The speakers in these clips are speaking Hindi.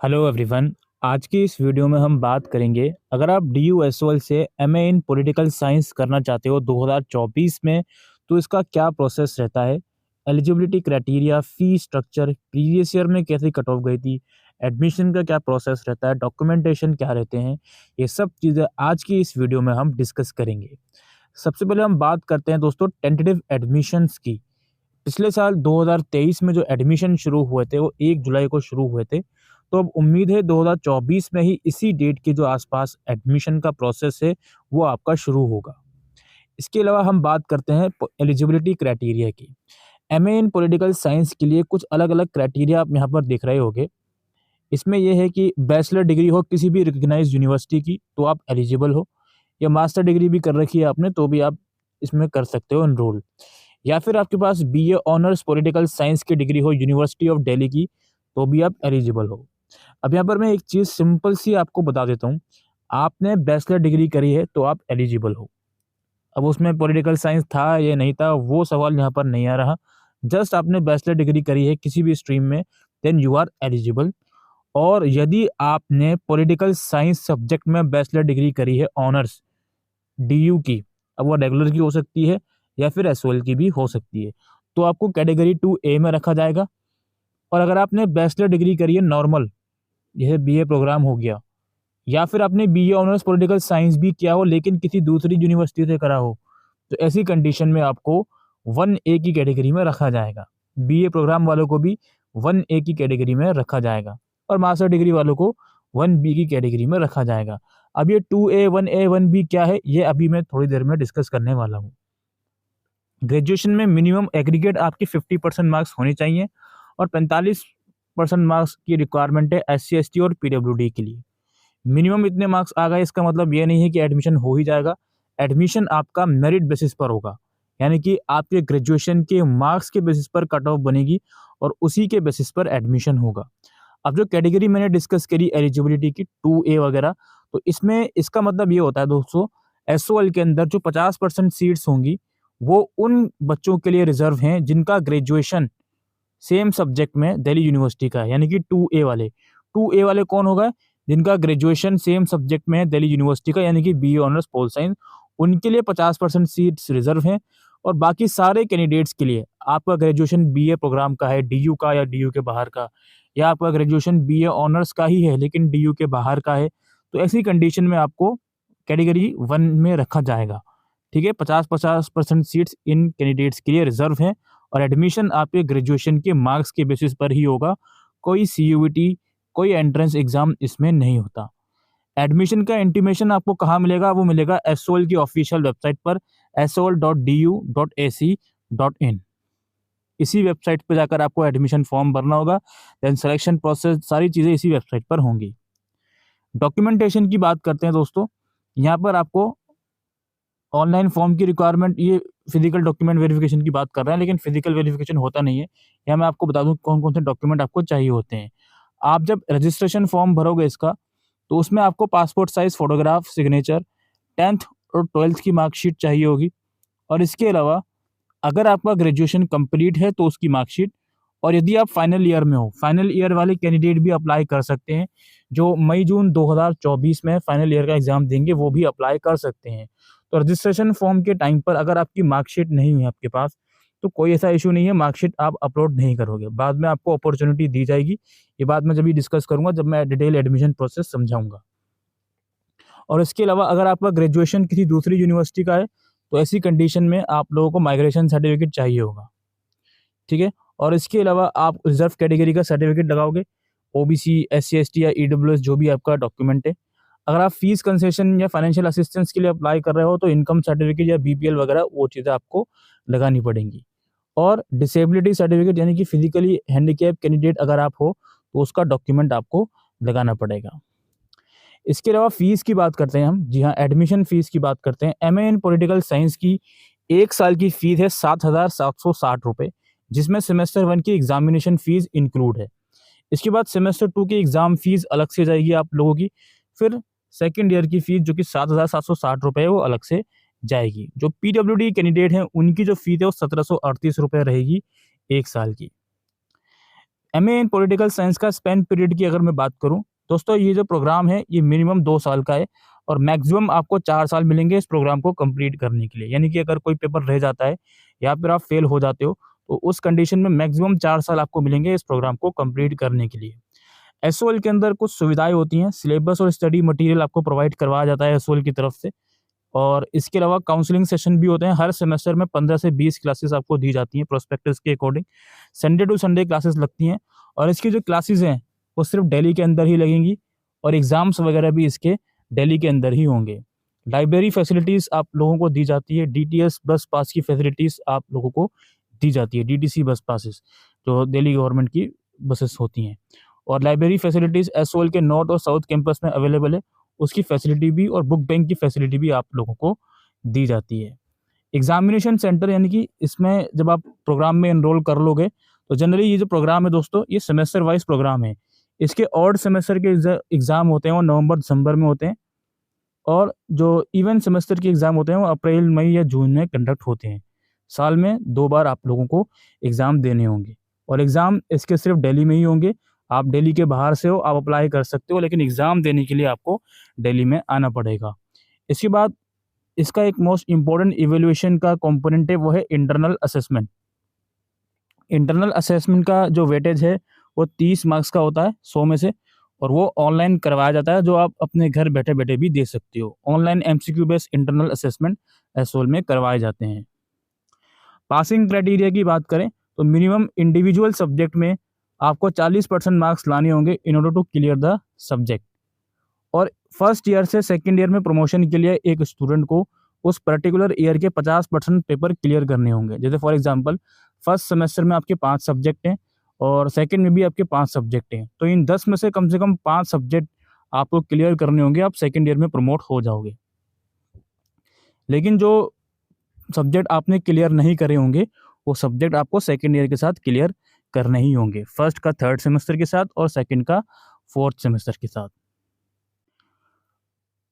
Hello everyone. आज की इस वीडियो में हम बात करेंगे, अगर आप DU-SOL से एमए इन पॉलिटिकल साइंस करना चाहते हो 2024 में, तो इसका क्या प्रोसेस रहता है, eligibility criteria, fee structure, previous year में कैसे कट ऑफ गई थी, एडमिशन का क्या प्रोसेस रहता है, डॉक्यूमेंटेशन क्या रहते हैं, ये सब चीज़ें आज की इस वीडियो में हम डिस्कस करेंगे। सबसे पहले हम बात करते हैं दोस्तों टेंटेटिव एडमिशन्स की। पिछले साल 2023 में जो एडमिशन शुरू हुए थे वो 1 जुलाई को शुरू हुए थे। तो अब उम्मीद है 2024 में ही इसी डेट के जो आसपास एडमिशन का प्रोसेस है वो आपका शुरू होगा। इसके अलावा हम बात करते हैं एलिजिबिलिटी क्राइटेरिया की। एमए इन पॉलिटिकल साइंस के लिए कुछ अलग-अलग क्राइटेरिया आप यहाँ पर देख रहे होंगे। इसमें यह है कि बैचलर डिग्री हो किसी भी रिकॉग्नाइज्ड यूनिवर्सिटी की तो आप एलिजिबल हो, या मास्टर डिग्री भी कर रखी है आपने तो भी आप इसमें कर सकते हो एनरोल, या फिर आपके पास बीए ऑनर्स पॉलिटिकल साइंस की डिग्री हो यूनिवर्सिटी ऑफ दिल्ली की तो भी आप एलिजिबल हो। अब यहाँ पर मैं एक चीज़ सिंपल सी आपको बता देता हूँ, आपने बैचलर डिग्री करी है तो आप एलिजिबल हो। अब उसमें पॉलिटिकल साइंस था या नहीं था वो सवाल यहाँ पर नहीं आ रहा। जस्ट आपने बैचलर डिग्री करी है किसी भी स्ट्रीम में, देन यू आर एलिजिबल। और यदि आपने पॉलिटिकल साइंस सब्जेक्ट में बैचलर डिग्री करी है ऑनर्स डीयू की, अब वो रेगुलर की हो सकती है या फिर एसओएल की भी हो सकती है, तो आपको कैटेगरी 2A में रखा जाएगा। और अगर आपने बैचलर डिग्री करी है नॉर्मल, यह बीए प्रोग्राम हो गया, या फिर आपने बीए ऑनर्स पॉलिटिकल साइंस भी किया हो लेकिन किसी दूसरी यूनिवर्सिटी से करा हो, तो ऐसी कंडीशन में आपको 1A की कैटेगरी में रखा जाएगा। बीए प्रोग्राम वालों को भी 1A की कैटेगरी में रखा जाएगा और मास्टर डिग्री वालों को 1B की कैटेगरी में रखा जाएगा। अब ये 2A 1A 1B क्या है ये अभी मैं थोड़ी देर में डिस्कस करने वाला हूँ। ग्रेजुएशन में मिनिमम एग्रीगेट आपकी 50% मार्क्स होने चाहिए और 45% मार्क्स की रिक्वायरमेंट है SC ST और PWD के लिए। मिनिमम इतने मार्क्स आ गए इसका मतलब ये नहीं है कि एडमिशन हो ही जाएगा। एडमिशन आपका मेरिट बेसिस पर होगा, यानी कि आपके ग्रेजुएशन के मार्क्स के बेसिस पर कट ऑफ बनेगी और उसी के बेसिस पर एडमिशन होगा। अब जो कैटेगरी मैंने डिस्कस करी एलिजिबिलिटी की 2A वगैरह, तो इसमें इसका मतलब ये होता है दोस्तों, एसओएल के अंदर जो 50% सीट्स होंगी वो उन बच्चों के लिए रिजर्व हैं जिनका ग्रेजुएशन सेम सब्जेक्ट में दिल्ली यूनिवर्सिटी का है, यानी कि 2A वाले कौन होगा, जिनका ग्रेजुएशन सेम सब्जेक्ट में है दिल्ली यूनिवर्सिटी का, यानी कि बीए ऑनर्स पोल साइंस, उनके लिए 50% सीट्स रिजर्व हैं। और बाकी सारे कैंडिडेट्स के लिए आपका ग्रेजुएशन बीए प्रोग्राम का है डीयू का या डीयू के बाहर का, या आपका ग्रेजुएशन बीए ऑनर्स का ही है लेकिन डीयू के बाहर का है, तो ऐसी कंडीशन में आपको कैटेगरी 1 में रखा जाएगा। ठीक है, 50% सीट्स इन कैंडिडेट्स के लिए रिजर्व हैं और एडमिशन आपके ग्रेजुएशन के मार्क्स के बेसिस पर ही होगा। कोई सीयूईटी, कोई एंट्रेंस एग्जाम इसमें नहीं होता। एडमिशन का इंटीमेशन आपको कहाँ मिलेगा, वो मिलेगा एसओएल की ऑफिशियल वेबसाइट पर sol.du.ac.in। इसी वेबसाइट पर जाकर आपको एडमिशन फॉर्म भरना होगा, देन सिलेक्शन प्रोसेस सारी चीज़ें इसी वेबसाइट पर होंगी। डॉक्यूमेंटेशन की बात करते हैं दोस्तों, यहाँ पर आपको ऑनलाइन फॉर्म की रिक्वायरमेंट, ये फिजिकल डॉक्यूमेंट वेरिफिकेशन की बात कर रहे हैं लेकिन फिजिकल वेरिफिकेशन होता नहीं है। यहाँ मैं आपको बता दूं कौन कौन से डॉक्यूमेंट आपको चाहिए होते हैं। आप जब रजिस्ट्रेशन फॉर्म भरोगे इसका, तो उसमें आपको passport size photograph, signature, 10th और 12th की मार्कशीट चाहिए होगी। और इसके अलावा अगर आपका ग्रेजुएशन कंप्लीट है तो उसकी मार्कशीट, और यदि आप फाइनल ईयर में हो, फाइनल ईयर वाले कैंडिडेट भी अप्लाई कर सकते हैं, जो मई जून 2024 में फाइनल ईयर का एग्जाम देंगे वो भी अप्लाई कर सकते हैं। तो रजिस्ट्रेशन फॉर्म के टाइम पर अगर आपकी मार्कशीट नहीं है आपके पास, तो कोई ऐसा इशू नहीं है, मार्कशीट आप अपलोड नहीं करोगे, बाद में आपको अपॉर्चुनिटी दी जाएगी। ये बात मैं जब भी डिस्कस करूंगा, जब मैं डिटेल एडमिशन प्रोसेस समझाऊंगा। और इसके अलावा अगर आपका ग्रेजुएशन किसी दूसरी यूनिवर्सिटी का है, तो ऐसी कंडीशन में आप लोगों को माइग्रेशन सर्टिफिकेट चाहिए होगा। ठीक है, और इसके अलावा आप रिजर्व कैटेगरी का सर्टिफिकेट लगाओगे, ओबीसी, SC ST या ईडब्ल्यूएस जो भी आपका डॉक्यूमेंट है। अगर आप फीस कंसेशन या फाइनेंशियल असिस्टेंस के लिए अप्लाई कर रहे हो तो इनकम सर्टिफिकेट या बीपीएल वगैरह वो चीज़ें आपको लगानी पड़ेंगी। और डिसेबिलिटी सर्टिफिकेट, यानी कि फिजिकली हैंडीकैप कैंडिडेट अगर आप हो तो उसका डॉक्यूमेंट आपको लगाना पड़ेगा। इसके अलावा फीस की बात करते हैं हम, जी हाँ, एडमिशन फीस की बात करते हैं। एमए इन पॉलिटिकल साइंस की 1 साल की फीस है 7,760 रुपये, जिसमें सेमेस्टर 1 की एग्जामिनेशन फीस इंक्लूड है। इसके बाद सेमेस्टर 2 की एग्जाम फीस अलग से जाएगी आप लोगों की, फिर सेकेंड ईयर की फीस जो कि 7,760 रुपये है वो अलग से जाएगी। जो PWD कैंडिडेट हैं उनकी जो फीस है वो 1,738 रुपये रहेगी 1 साल की। एमए इन पॉलिटिकल साइंस का स्पेन पीरियड की अगर मैं बात करूं दोस्तों, ये जो प्रोग्राम है ये मिनिमम 2 साल का है और मैक्सिमम आपको 4 साल मिलेंगे इस प्रोग्राम को कंप्लीट करने के लिए। यानी कि अगर कोई पेपर रह जाता है या फिर आप फेल हो जाते हो तो उस कंडीशन में मैक्सिमम 4 साल आपको मिलेंगे इस प्रोग्राम को कंप्लीट करने के लिए। एसओएल के अंदर कुछ सुविधाएं होती हैं, सिलेबस और स्टडी मटेरियल आपको प्रोवाइड करवाया जाता है एसओएल की तरफ से। और इसके अलावा काउंसलिंग सेशन भी होते हैं। हर सेमेस्टर में 15 से 20 क्लासेस आपको दी जाती हैं प्रोस्पेक्टस के according. Sunday to Sunday classes लगती हैं और इसकी जो क्लासेस हैं वो सिर्फ दिल्ली के अंदर ही लगेंगी और एग्ज़ाम्स वगैरह भी इसके दिल्ली के अंदर ही होंगे। लाइब्रेरी फैसिलिटीज़ आप लोगों को दी जाती है। डीटीएस बस पास की फैसिलिटीज़ आप लोगों को दी जाती है। डीटीसी बस पासेस जो दिल्ली गवर्नमेंट की बसेस होती हैं। और लाइब्रेरी फैसिलिटीज़ एसओएल के नॉर्थ और साउथ कैंपस में अवेलेबल है। उसकी फैसिलिटी भी और बुक बैंक की फैसिलिटी भी आप लोगों को दी जाती है। एग्जामिनेशन सेंटर यानी कि इसमें जब आप प्रोग्राम में एनरोल कर लोगे तो जनरली ये जो प्रोग्राम है दोस्तों ये सेमेस्टर वाइज प्रोग्राम है। इसके ऑड सेमेस्टर के एग्ज़ाम होते हैं वो नवंबर दिसंबर में होते हैं और जो इवन सेमेस्टर के एग्ज़ाम होते हैं वो अप्रैल मई या जून में कंडक्ट होते हैं। साल में 2 बार आप लोगों को एग्ज़ाम देने होंगे और एग्ज़ाम इसके सिर्फ दिल्ली में ही होंगे। आप दिल्ली के बाहर से हो आप अप्लाई कर सकते हो, लेकिन एग्ज़ाम देने के लिए आपको दिल्ली में आना पड़ेगा। इसके बाद इसका एक मोस्ट इम्पोर्टेंट इवैल्यूएशन का कंपोनेंट है वो है इंटरनल असेसमेंट। इंटरनल असेसमेंट का जो वेटेज है वो 30 मार्क्स का होता है 100 में से और वो ऑनलाइन करवाया जाता है जो आप अपने घर बैठे-बैठे भी दे सकते हो। Online MCQ based internal assessment SOL में करवाए जाते हैं। पासिंग क्राइटेरिया की बात करें तो मिनिमम इंडिविजुअल सब्जेक्ट में आपको 40% मार्क्स लाने होंगे in order to clear the subject. और फर्स्ट ईयर से सेकंड ईयर में प्रमोशन के लिए एक स्टूडेंट को उस पर्टिकुलर ईयर के 50% पेपर क्लियर करने होंगे। जैसे फॉर एग्जांपल फर्स्ट सेमेस्टर में आपके 5 सब्जेक्ट हैं और सेकंड में भी आपके 5 सब्जेक्ट हैं, तो इन 10 में से कम 5 सब्जेक्ट आपको क्लियर करने होंगे, आप सेकंड ईयर में प्रमोट हो जाओगे। लेकिन जो सब्जेक्ट आपने क्लियर नहीं करे होंगे वो सब्जेक्ट आपको सेकंड ईयर के साथ क्लियर करने ही होंगे, फर्स्ट का थर्ड सेमेस्टर के साथ और सेकंड का फोर्थ सेमेस्टर के साथ।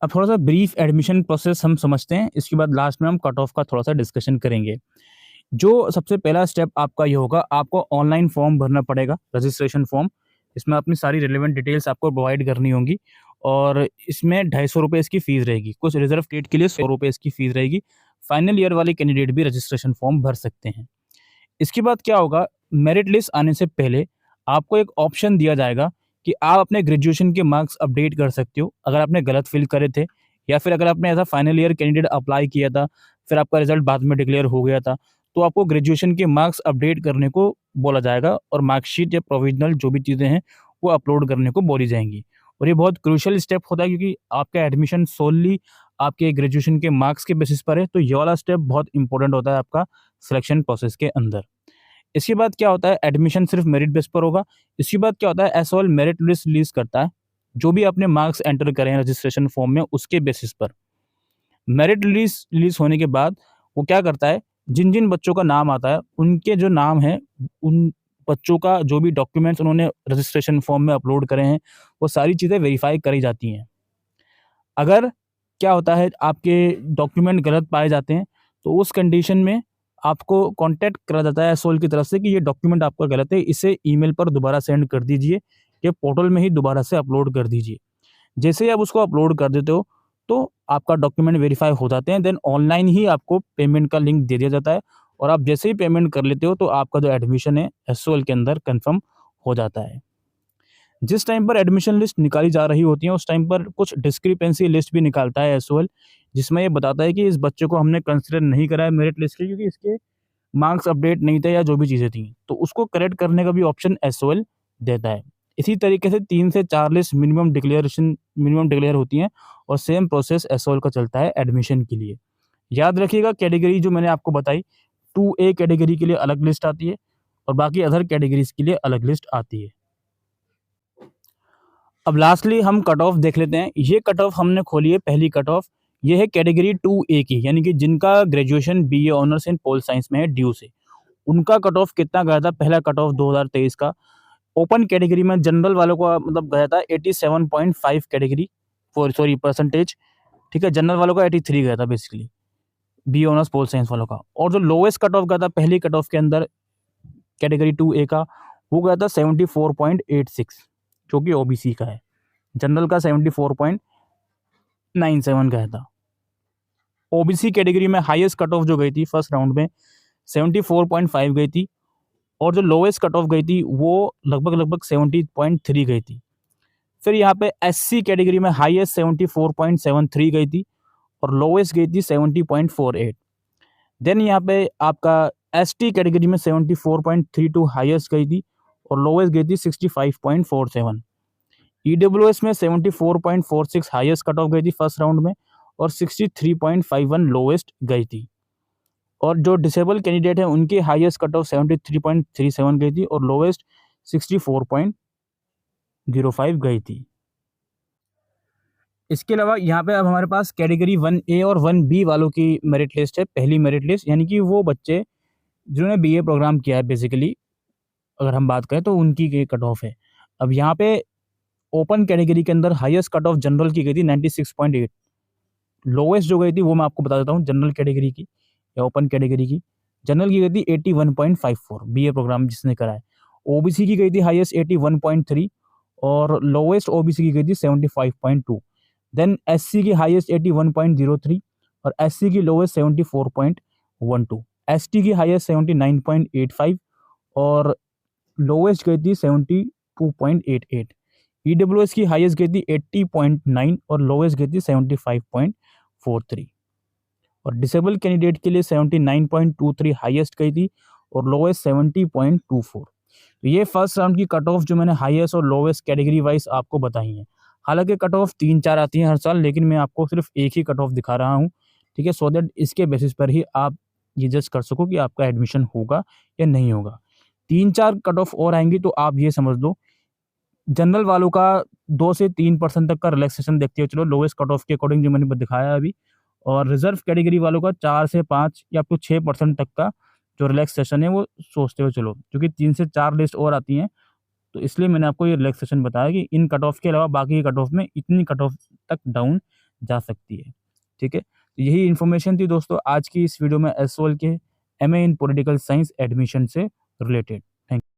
अब थोड़ा सा ब्रीफ एडमिशन प्रोसेस हम समझते हैं, इसके बाद लास्ट में हम कट ऑफ का थोड़ा सा डिस्कशन करेंगे। जो सबसे पहला स्टेप आपका ये होगा, आपको ऑनलाइन फॉर्म भरना पड़ेगा, रजिस्ट्रेशन फॉर्म। इसमें अपनी सारी रिलेवेंट डिटेल्स आपको प्रोवाइड करनी होंगी और इसमें 250 रुपये इसकी फ़ीस रहेगी। कुछ रिजर्व कैटेगरी के लिए 100 रुपये इसकी फ़ीस रहेगी। फाइनल ईयर वाले कैंडिडेट भी रजिस्ट्रेशन फॉर्म भर सकते हैं। इसके बाद क्या होगा, मेरिट लिस्ट आने से पहले आपको एक ऑप्शन दिया जाएगा कि आप अपने ग्रेजुएशन के मार्क्स अपडेट कर सकते हो अगर आपने गलत फिल करे थे या फिर अगर आपने ऐसा फाइनल ईयर कैंडिडेट अप्लाई किया था फिर आपका रिजल्ट बाद में डिक्लेयर हो गया था, तो आपको ग्रेजुएशन के मार्क्स अपडेट करने को बोला जाएगा और मार्कशीट या प्रोविजनल जो भी चीज़ें हैं वो अपलोड करने को बोली जाएंगी। और ये बहुत क्रूशियल स्टेप होता है क्योंकि आपका एडमिशन सोलली आपके ग्रेजुएशन के मार्क्स के बेसिस पर है, तो ये वाला स्टेप बहुत इंपॉर्टेंट होता है आपका सिलेक्शन प्रोसेस के अंदर। इसके बाद क्या होता है, एडमिशन सिर्फ मेरिट बेस पर होगा। इसके बाद क्या होता है, एसओएल मेरिट लिस्ट रिलीज करता है, जो भी आपने मार्क्स एंटर करें हैं रजिस्ट्रेशन फॉर्म में उसके बेसिस पर। मेरिट रिलीज होने के बाद वो क्या करता है, जिन जिन बच्चों का नाम आता है उनके जो नाम है उन बच्चों का जो भी डॉक्यूमेंट्स उन्होंने रजिस्ट्रेशन फॉर्म में अपलोड करे हैं वो सारी चीज़ें वेरीफाई करी जाती हैं। अगर क्या होता है आपके डॉक्यूमेंट गलत पाए जाते हैं तो उस कंडीशन में आपको कांटेक्ट करा जाता है एसओएल की तरफ से कि ये डॉक्यूमेंट आपका गलत है, इसे ईमेल पर दोबारा सेंड कर दीजिए, ये पोर्टल में ही दोबारा से अपलोड कर दीजिए। जैसे ही आप उसको अपलोड कर देते हो तो आपका डॉक्यूमेंट वेरीफाई हो जाते हैं, देन ऑनलाइन ही आपको पेमेंट का लिंक दे दिया जाता है और आप जैसे ही पेमेंट कर लेते हो तो आपका जो एडमिशन है एसओएल के अंदर कन्फर्म हो जाता है। जिस टाइम पर एडमिशन लिस्ट निकाली जा रही होती है उस टाइम पर कुछ डिस्क्रिपेंसी लिस्ट भी निकालता है एसओएल, जिसमें ये बताता है कि इस बच्चे को हमने कंसिडर नहीं करा है मेरिट लिस्ट के क्योंकि इसके मार्क्स अपडेट नहीं थे या जो भी चीज़ें थी, तो उसको करेक्ट करने का भी ऑप्शन एसओएल देता है। इसी तरीके से 3 से 4 लिस्ट मिनिमम डिक्लेयर होती हैं और सेम प्रोसेस एसओएल का चलता है एडमिशन के लिए। याद रखिएगा कैटेगरी जो मैंने आपको बताई 2A कैटेगरी के लिए अलग लिस्ट आती है और बाकी अदर कैटेगरीज के लिए अलग लिस्ट आती है। अब लास्टली हम कट ऑफ देख लेते हैं। ये कट ऑफ हमने खोली है, पहली कट ऑफ ये है कैटेगरी 2A की, यानी कि जिनका graduation BA honours in pol science में है ड्यू से, उनका कट ऑफ कितना गया था, पहला कट ऑफ 2023 का। ओपन कैटेगरी में जनरल वालों का मतलब गया था 87.5 कैटेगरी परसेंटेज, ठीक है। जनरल वालों का 83 गया था basically, BA honours pol science वालों का। और जो लोएस्ट कट ऑफ गया था पहली कट ऑफ के अंदर कैटेगरी 2A का, वो गया था 74.86 जो कि ओबीसी का है। जनरल का 74.97 गया था। ओबीसी कैटेगरी में हाईएस्ट कट ऑफ जो गई थी फर्स्ट राउंड में 74.5 गई थी, और जो लोएस्ट कट ऑफ गई थी वो लगभग 70.3 गई थी। फिर यहाँ पे एससी कैटेगरी में हाईएस्ट 74.73 गई थी और लोएस्ट गई थी 70.48। देन यहाँ पे आपका एसटी कैटेगरी में 74.32 हाईएस्ट गई थी और लोएस्ट गई थी 65.47। ईडब्ल्यूएस में 74.46 हाईएस्ट कट ऑफ गई थी फर्स्ट राउंड में और 63.51 लोएस्ट गई थी। और जो डिसेबल कैंडिडेट है उनकी हाईएस्ट कट ऑफ 73.37 गई थी और लोएस्ट 64.05 गई थी। इसके अलावा यहाँ पे अब हमारे पास कैटेगरी 1A और 1B वालों की मेरिट लिस्ट है। पहली मेरिट लिस्ट यानी कि वो बच्चे जिन्होंने बीए प्रोग्राम किया है, बेसिकली अगर हम बात करें तो उनकी कट ऑफ है। अब यहाँ पे ओपन कैटेगरी के अंदर हाईएस्ट कट ऑफ जनरल की गई थी 96.8। लोएस्ट जो गई थी वो मैं आपको बता देता हूँ, जनरल कैटेगरी की या ओपन कैटेगरी की। जनरल की गई थी 81.54 बीए प्रोग्राम जिसने करा है। ओबीसी की गई थी हाईएस्ट 81.3 और लोएस्ट ओबीसी की गई थी 75.2। देन एससी की हाईएस्ट 81.03 और एससी की लोएस्ट 74.12। एसटी की हाईएस्ट 79.85 और लोएस्ट गई थी 72.88। ईडब्ल्यूएस की हाईएस्ट गई थी 80.9 और लोएस्ट गई थी 75.43। और डिसेबल कैंडिडेट के लिए 79.23 हाईएस्ट गई थी और लोएस्ट 70.24। तो ये फर्स्ट राउंड की कट ऑफ जो मैंने हाईएस्ट और लोएस्ट कैटेगरी वाइज आपको बताई है। हालांकि कट ऑफ 3-4 आती हैं हर साल, लेकिन मैं आपको सिर्फ एक ही कट ऑफ दिखा रहा हूँ, ठीक है, सो दैट इसके बेसिस पर ही आप ये जज कर सको कि आपका एडमिशन होगा या नहीं होगा। 3-4 कट ऑफ और आएंगी तो आप ये समझ लो जनरल वालों का 2 से 3% तक का रिलैक्सेशन देखते हो चलो, लोएस्ट कट ऑफ के अकॉर्डिंग जो मैंने दिखाया अभी। और रिजर्व कैटेगरी वालों का 4 से 5 या फिर 6% तक का जो रिलैक्सेशन है वो सोचते हो चलो, क्योंकि 3 से 4 लिस्ट और आती हैं, तो इसलिए मैंने आपको ये रिलैक्सेशन बताया कि इन कट ऑफ के अलावा बाकी कट ऑफ में इतनी कट ऑफ तक डाउन जा सकती है। ठीक है, तो यही इन्फॉर्मेशन थी दोस्तों आज की इस वीडियो में एसओएल के एमए इन पॉलिटिकल साइंस एडमिशन से रिलेटेड। Thank you.